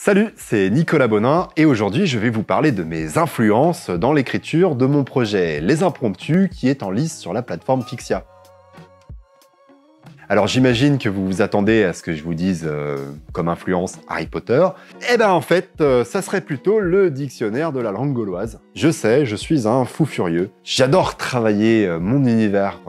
Salut, c'est Nicolas Bonin et aujourd'hui je vais vous parler de mes influences dans l'écriture de mon projet Les Impromptus qui est en lice sur la plateforme Fixia. Alors j'imagine que vous vous attendez à ce que je vous dise comme influence Harry Potter. Eh ben en fait, ça serait plutôt le dictionnaire de la langue gauloise. Je sais, je suis un fou furieux. J'adore travailler mon univers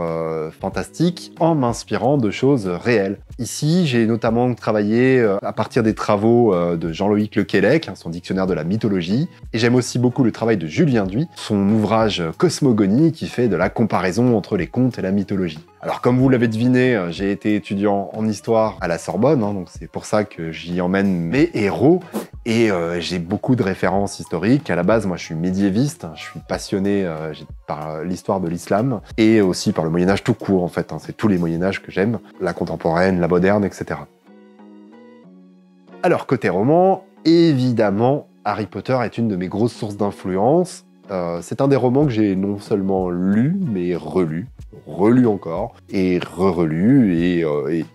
fantastique en m'inspirant de choses réelles. Ici, j'ai notamment travaillé à partir des travaux de Jean-Loïc Lequellec, son dictionnaire de la mythologie. Et j'aime aussi beaucoup le travail de Julien Duy, son ouvrage Cosmogonie qui fait de la comparaison entre les contes et la mythologie. Alors comme vous l'avez deviné, j'ai été étudiant en histoire à la Sorbonne, donc c'est pour ça que j'y emmène mes héros. Et j'ai beaucoup de références historiques. À la base, moi je suis médiéviste, je suis passionné par l'histoire de l'islam et aussi par le Moyen-Âge tout court en fait. C'est tous les Moyen-Âge que j'aime, la contemporaine, la moderne, etc. Alors côté roman, évidemment, Harry Potter est une de mes grosses sources d'influence. C'est un des romans que j'ai non seulement lu, mais relu encore, et re-relu, et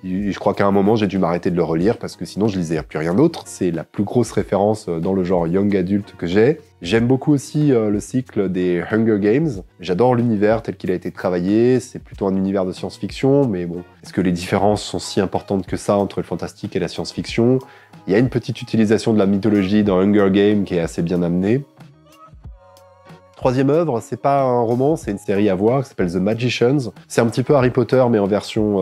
je crois qu'à un moment j'ai dû m'arrêter de le relire parce que sinon je lisais plus rien d'autre. C'est la plus grosse référence dans le genre young adult que j'ai. J'aime beaucoup aussi le cycle des Hunger Games. J'adore l'univers tel qu'il a été travaillé, c'est plutôt un univers de science-fiction, mais bon, est-ce que les différences sont si importantes que ça entre le fantastique et la science-fiction? Il y a une petite utilisation de la mythologie dans Hunger Games qui est assez bien amenée. Troisième œuvre, c'est pas un roman, c'est une série à voir qui s'appelle The Magicians. C'est un petit peu Harry Potter mais en version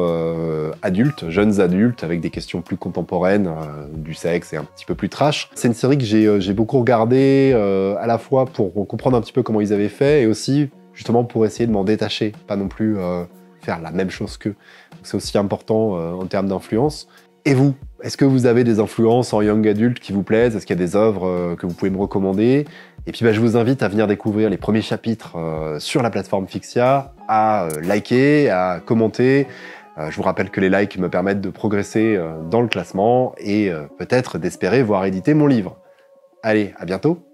adulte, jeunes adultes, avec des questions plus contemporaines, du sexe et un petit peu plus trash. C'est une série que j'ai beaucoup regardée, à la fois pour comprendre un petit peu comment ils avaient fait et aussi justement pour essayer de m'en détacher, pas non plus faire la même chose qu'eux. C'est aussi important en termes d'influence. Et vous, est-ce que vous avez des influences en young adult qui vous plaisent? Est-ce qu'il y a des œuvres que vous pouvez me recommander? Et puis je vous invite à venir découvrir les premiers chapitres sur la plateforme Fixia, à liker, à commenter. Je vous rappelle que les likes me permettent de progresser dans le classement et peut-être d'espérer voir éditer mon livre. Allez, à bientôt!